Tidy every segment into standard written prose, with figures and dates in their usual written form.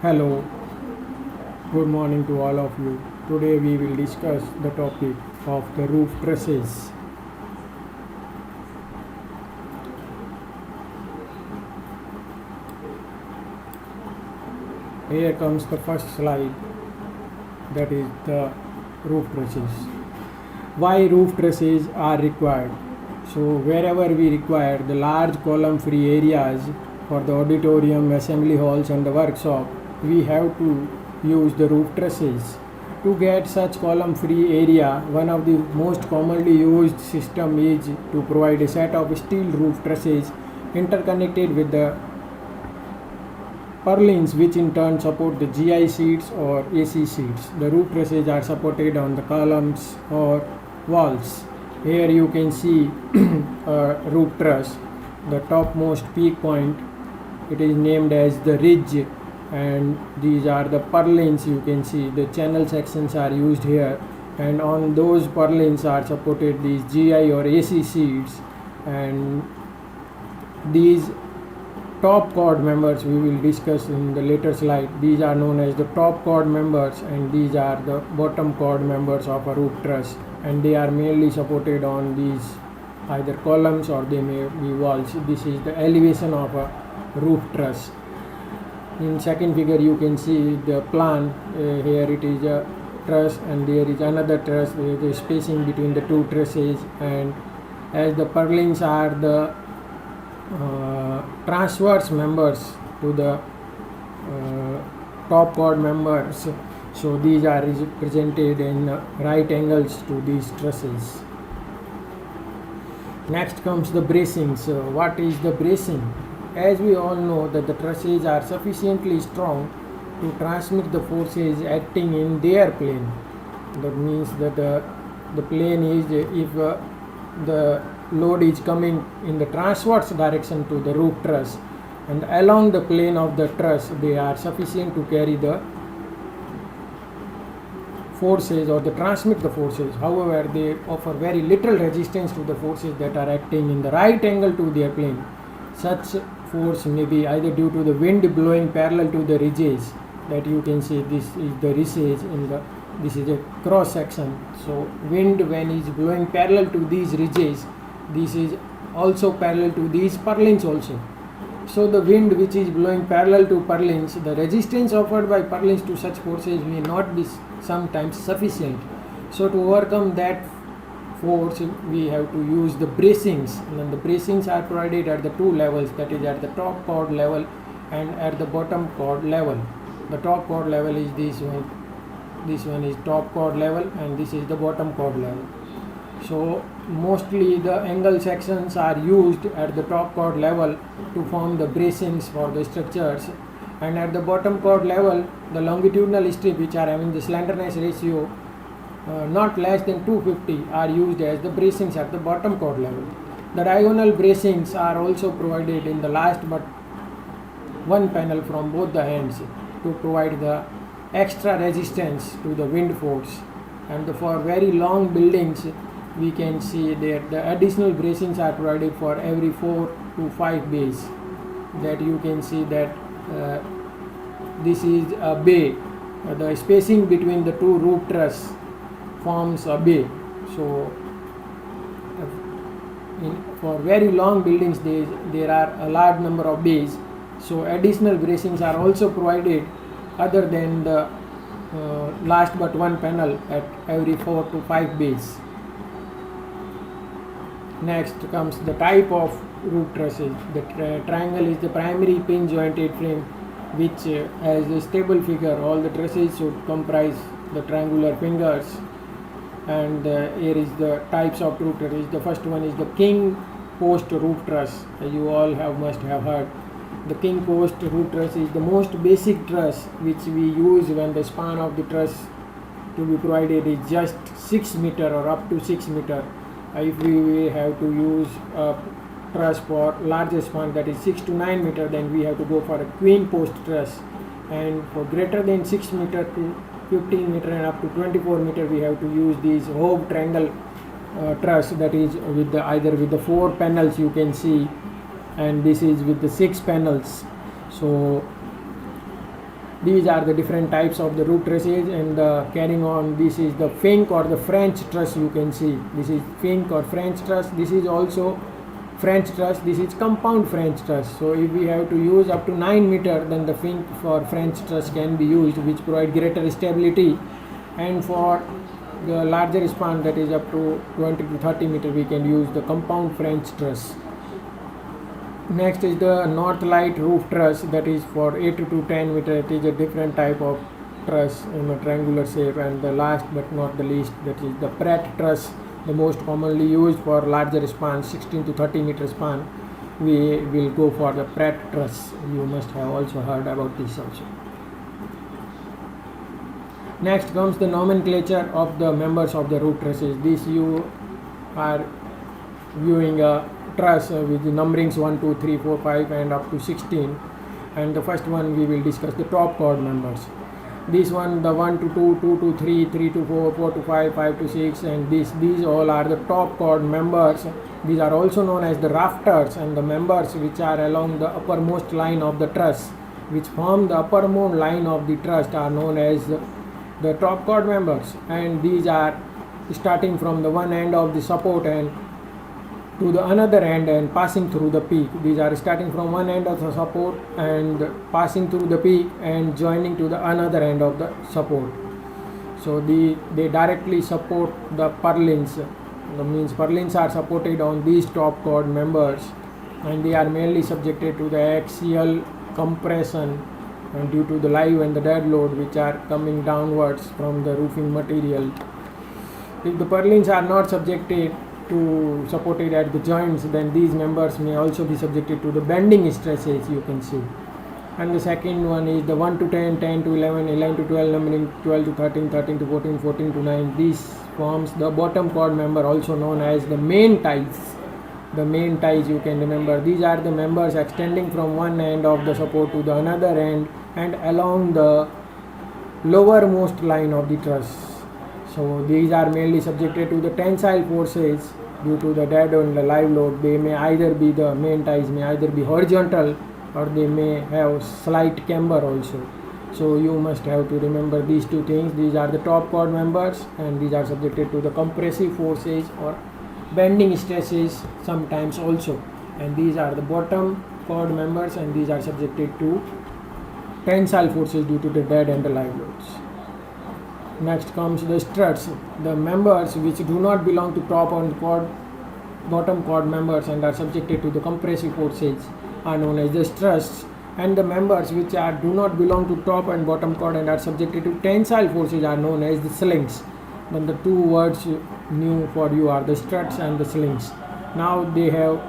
Hello, good morning to all of you. Today we will discuss the topic of the roof trusses. Here comes the first slide, that is the roof trusses. Why roof trusses are required? So wherever we require the large column free areas for the auditorium, assembly halls and the workshop, we have to use the roof trusses. To get such column free area, one of the most commonly used system is to provide a set of steel roof trusses interconnected with the purlins, which in turn support the GI sheets or AC sheets. The roof trusses are supported on the columns or walls. Here you can see a roof truss, the topmost peak point. It is named as the ridge, and these are the purlins. You can see the channel sections are used here, and on those purlins are supported these GI or AC sheets, and these top chord members we will discuss in the later slide. These are known as the top chord members, and these are the bottom chord members of a roof truss, and they are mainly supported on these either columns or they may be walls. This is the elevation of a roof truss. In second figure you can see the plan. Here it is a truss and there is another truss. There is spacing between the two trusses, and as the purlins are the transverse members to the top chord members, so these are presented in right angles to these trusses. Next comes the bracings. What is the bracing? As we all know that the trusses are sufficiently strong to transmit the forces acting in their plane. That means that the plane is, if the load is coming in the transverse direction to the roof truss, and along the plane of the truss they are sufficient to carry the forces or to transmit the forces. However, they offer very little resistance to the forces that are acting in the right angle to their plane. Such force may be either due to the wind blowing parallel to the ridges, that you can see this is the ridges in the, this is a cross section. So wind when is blowing parallel to these ridges, this is also parallel to these purlins also. So the wind which is blowing parallel to purlins, the resistance offered by purlins to such forces may not be sometimes sufficient. So to overcome that force we have to use the bracings, and the bracings are provided at the two levels, that is at the top chord level and at the bottom chord level. The top chord level is this one is top chord level, and this is the bottom chord level. So mostly the angle sections are used at the top chord level to form the bracings for the structures, and at the bottom chord level the longitudinal strip which are having the slenderness ratio not less than 250 are used as the bracings at the bottom chord level. The diagonal bracings are also provided in the last but one panel from both the ends to provide the extra resistance to the wind force. And for very long buildings we can see that the additional bracings are provided for every 4 to 5 bays. That you can see that this is a bay. The spacing between the two roof truss forms a bay. So for very long buildings there are a large number of bays, so additional bracings are also provided other than the last but one panel at every 4 to 5 bays. Next comes the type of roof trusses. The triangle is the primary pin jointed frame which has a stable figure. All the trusses should comprise the triangular fingers. And here is the types of roof trusses. The first one is the king post roof truss. You all must have heard. The king post roof truss is the most basic truss which we use when the span of the truss to be provided is just 6 meter or up to 6 meter. If we have to use a truss for larger span, that is 6 to 9 meter, then we have to go for a queen post truss, and for greater than 6 meter to 15 meter and up to 24 meter we have to use these Hogue triangle truss, that is with the either with the 4 panels you can see, and this is with the 6 panels. So These are the different types of the roof trusses. And carrying on, this is the Fink or the French truss. You can see this is Fink or French truss. This is also French truss. This is compound French truss. So if we have to use up to 9 meter, then the Fink for French truss can be used, which provide greater stability. And for the larger span, that is up to 20 to 30 meter, we can use the compound French truss. Next is the Northlight roof truss, that is for 8 to 10 meter. It is a different type of truss in a triangular shape. And the last but not the least, that is the Pratt truss, the most commonly used for larger span, 16 to 30 meter span. We will go for the Pratt truss. You must have also heard about this also. Next comes the nomenclature of the members of the roof trusses. This you are viewing a truss with the numberings 1, 2, 3, 4, 5 and up to 16. And the first one we will discuss the top chord members. This one, the 1 to 2, 2 to 3, 3 to 4, 4 to 5, 5 to 6, and these all are the top chord members. These are also known as the rafters, and the members which are along the uppermost line of the truss, which form the uppermost line of the truss, are known as the top chord members. And these are starting from the one end of the support and to the another end and passing through the peak. These are starting from one end of the support and passing through the peak and joining to the another end of the support. So they directly support the purlins. That means purlins are supported on these top chord members, and they are mainly subjected to the axial compression and due to the live and the dead load which are coming downwards from the roofing material. If the purlins are not subjected to supported at the joints, then these members may also be subjected to the bending stresses, you can see. And the second one is the 1 to 10, 10 to 11, 11 to 12, numbering 12 to 13, 13 to 14, 14 to 9. This forms the bottom chord member, also known as the main ties. The main ties, you can remember, these are the members extending from one end of the support to the another end and along the lowermost line of the truss. So these are mainly subjected to the tensile forces due to the dead and the live load. They may either be, the main ties may either be horizontal or they may have slight camber also. So you must have to remember these two things. These are the top chord members and these are subjected to the compressive forces or bending stresses sometimes also. And these are the bottom chord members and these are subjected to tensile forces due to the dead and the live loads. Next comes the struts. The members which do not belong to top and bottom chord members and are subjected to the compressive forces are known as the struts, and the members which do not belong to top and bottom chord and are subjected to tensile forces are known as the slings. Then the two words new for you are the struts and the slings. Now they have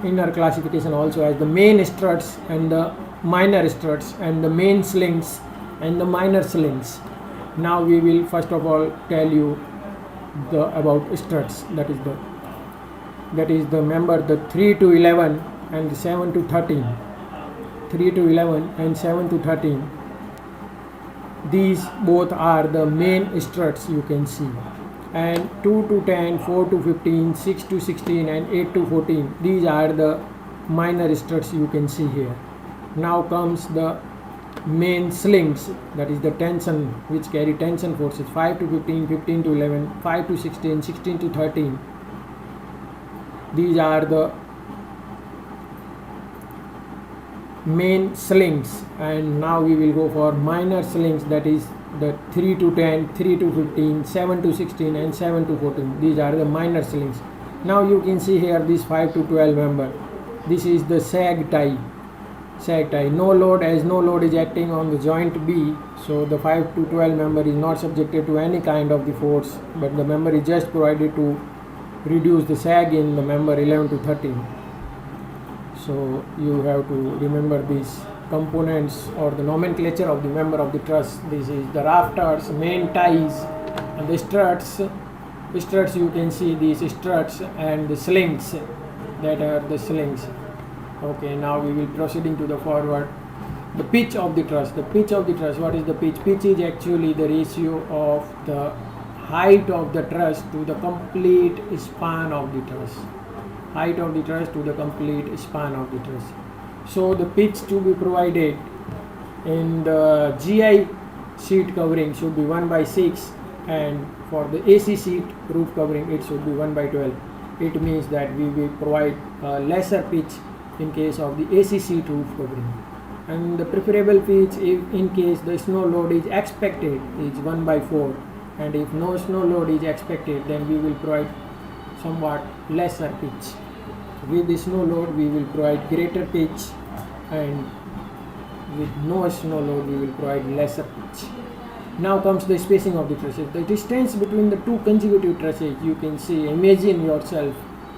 inner classification also as the main struts and the minor struts and the main slings and the minor slings. Now we will first of all tell you about struts. That is the member the 3 to 11 and the 7 to 13. 3 to 11 and 7 to 13. These both are the main struts, you can see. And 2 to 10, 4 to 15, 6 to 16 and 8 to 14. These are the minor struts, you can see here. Now comes the main slings, that is the tension which carry tension forces, 5 to 15, 15 to 11, 5 to 16, 16 to 13. These are the main slings. And now we will go for minor slings, that is the 3 to 10, 3 to 15, 7 to 16 and 7 to 14. These are the minor slings. Now you can see here this 5 to 12 member. This is the sag tie. No load, as no load is acting on the joint B, so the 5 to 12 member is not subjected to any kind of the force, but the member is just provided to reduce the sag in the member 11 to 13. So you have to remember these components or the nomenclature of the member of the truss. This is the rafters, main ties and the struts. Struts, you can see these struts and the slings, that are the slings. Okay, now we will proceeding to the forward. The pitch of the truss. The pitch of the truss. What is the pitch? Pitch is actually the ratio of the height of the truss to the complete span of the truss. Height of the truss to the complete span of the truss. So the pitch to be provided In the GI sheet covering should be 1 by 6, and for the AC sheet roof covering it should be 1 by 12. It means that we will provide lesser pitch in case of the AC sheet roof covering. And the preferable pitch, if in case the snow load is expected, is 1 by 4, and if no snow load is expected, then we will provide somewhat lesser pitch. With the snow load we will provide greater pitch, and with no snow load we will provide lesser pitch. Now comes the spacing of the trusses. The distance between the two consecutive trusses, you can see, imagine yourself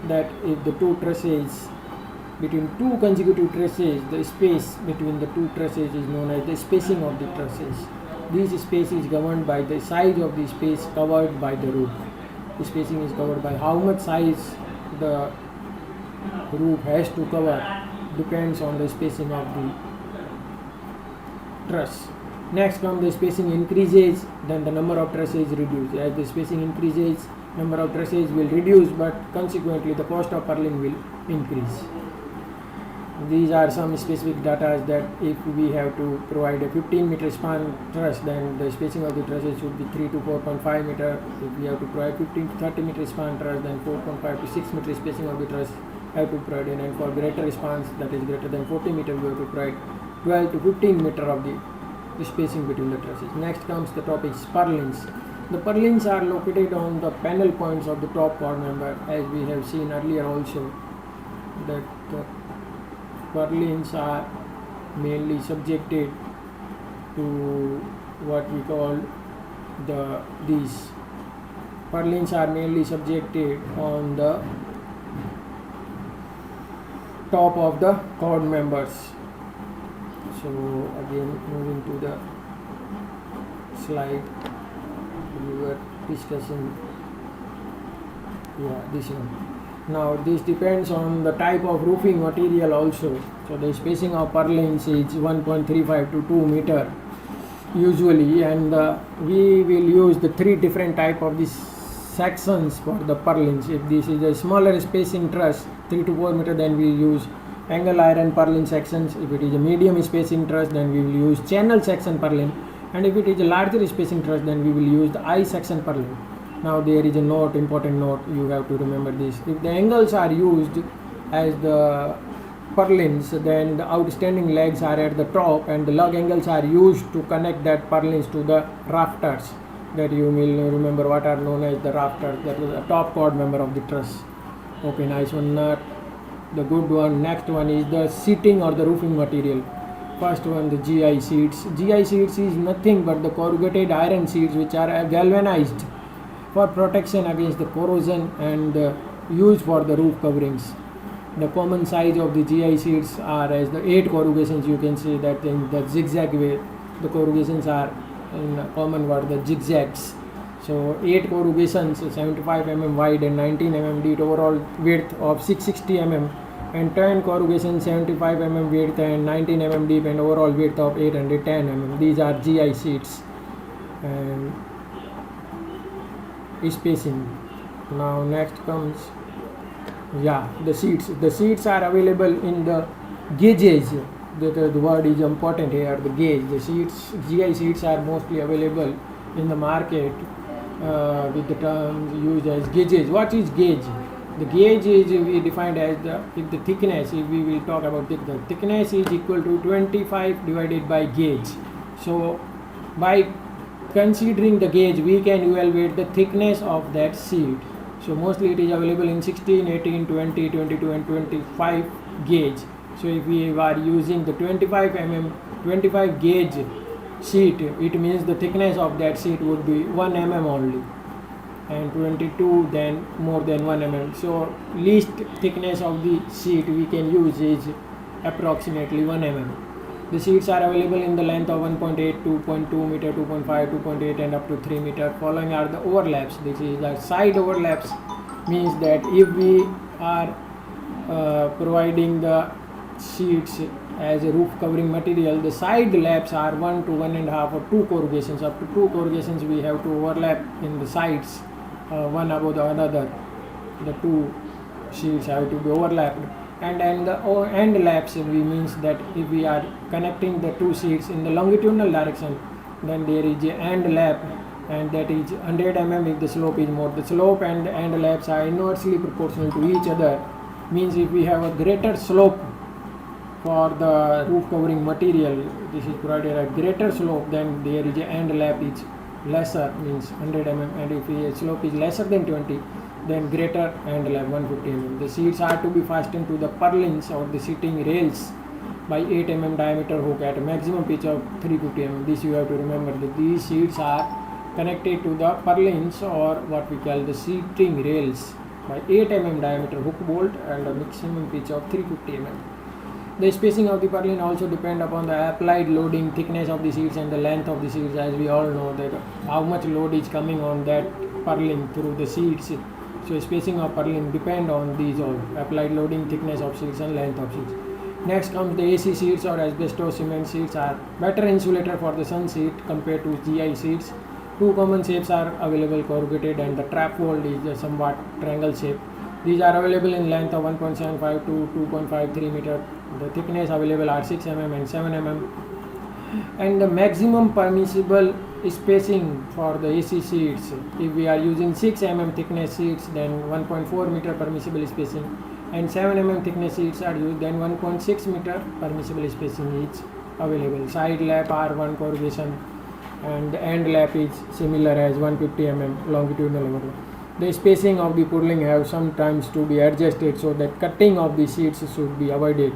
that if the two trusses, between two consecutive trusses, the space between the two trusses is known as the spacing of the trusses. This space is governed by the size of the space covered by the roof. The spacing is covered by how much size the roof has to cover, depends on the spacing of the truss. Next comes the spacing increases, then the number of trusses reduces. As the spacing increases, number of trusses will reduce, but consequently the cost of purling will increase. These are some specific data that if we have to provide a 15-meter span truss, then the spacing of the trusses should be 3 to 4.5 meter. If we have to provide 15 to 30 meter span truss, then 4.5 to 6 meter spacing of the truss have to provide. And for greater spans, that is greater than 40 meter, we have to provide 12 to 15 meter of the spacing between the trusses. Next comes the topic purlins. The purlins are located on the panel points of the top chord member, as we have seen earlier also, that the purlins are mainly subjected to what we call these purlins are mainly subjected on the top of the chord members. So again, moving to the slide, we were discussing this one. Now this depends on the type of roofing material also. So the spacing of purlins is 1.35 to 2 meter usually, and we will use the 3 different type of these sections for the purlins. If this is a smaller spacing truss, 3 to 4 meter, then we use angle iron purlin sections. If it is a medium spacing truss, then we will use channel section purlin, and if it is a larger spacing truss, then we will use the I section purlin. Now there is a note, important note, you have to remember this. If the angles are used as the purlins, then the outstanding legs are at the top, and the lug angles are used to connect that purlins to the rafters. That you will remember what are known as the rafters, that is the top chord member of the truss. Okay, nice one, the good one. Next one is the seating or the roofing material. First one, the GI sheets. GI sheets is nothing but the corrugated iron sheets which are galvanized for protection against the corrosion and used for the roof coverings. The common size of the GI sheets are as the 8 corrugations. You can see that in the zigzag way, the corrugations are in a common word, the zigzags. So 8 corrugations, 75 mm wide and 19 mm deep, overall width of 660 mm, and 10 corrugations, 75 mm width and 19 mm deep, and overall width of 810 mm. These are GI sheets. And spacing. Now next comes the sheets. The sheets are available in the gauges. The word is important here, the gauge. The sheets, GI sheets, are mostly available in the market with the terms used as gauges. What is gauge? The gauge is we defined as the thickness. If we will talk about the thickness is equal to 25 divided by gauge. So by considering the gauge, we can evaluate the thickness of that sheet. So mostly it is available in 16, 18, 20, 22 and 25 gauge. So if we are using the 25 gauge sheet, it means the thickness of that sheet would be 1 mm only, and 22 then more than 1 mm. So least thickness of the sheet we can use is approximately 1 mm. The sheets are available in the length of 1.8, 2.2 meter, 2.5, 2.8 and up to 3 meter. Following are the overlaps. This is the side overlaps, means that if we are providing the sheets as a roof covering material, the side laps are 1 to 1.5 or 2 corrugations. Up to 2 corrugations we have to overlap in the sides, one above the another. The 2 sheets have to be overlapped. and the end laps we means that if we are connecting the two seats in the longitudinal direction, then there is a end lap, and that is 100 mm if the slope is more. The slope and end laps are inversely proportional to each other, means if we have a greater slope for the roof covering material, this is provided a greater slope, then there is a end lap is lesser, means 100 mm, and if the slope is lesser than 20, then greater end lap 150 mm. The seats are to be fastened to the purlins or the seating rails by 8 mm diameter hook at a maximum pitch of 350 mm. This you have to remember, that these seats are connected to the purlins or what we call the seating rails by 8 mm diameter hook bolt and a maximum pitch of 350 mm. The spacing of the purlin also depend upon the applied loading, thickness of the seats and the length of the seats, as we all know that how much load is coming on that purlin through the seats. So spacing of purlin depend on these all, applied loading, thickness of seats and length of seats. Next comes the AC seats or asbestos cement seats are better insulator for the sun seat compared to GI seats. Two common shapes are available, corrugated and the trap fold is a somewhat triangle shape. These are available in length of 1.75 to 2.53 meter. The thickness available are 6 mm and 7 mm. And the maximum permissible spacing for the AC seats, if we are using 6 mm thickness seats, then 1.4 meter permissible spacing, and 7 mm thickness seats are used, then 1.6 meter permissible spacing is available. Side lap are 1 corrugation and the end lap is similar as 150 mm longitudinal overlap. The spacing of the purling have sometimes to be adjusted so that cutting of the seats should be avoided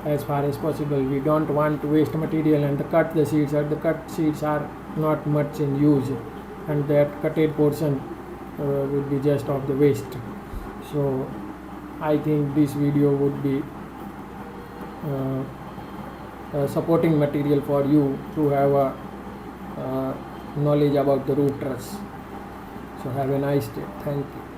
as far as possible. We don't want to waste material and cut the seats, and the cut seats are not much in use, and that cutted portion would be just of the waste. So I think this video would be supporting material for you to have a knowledge about the roof truss. So have a nice day. Thank you.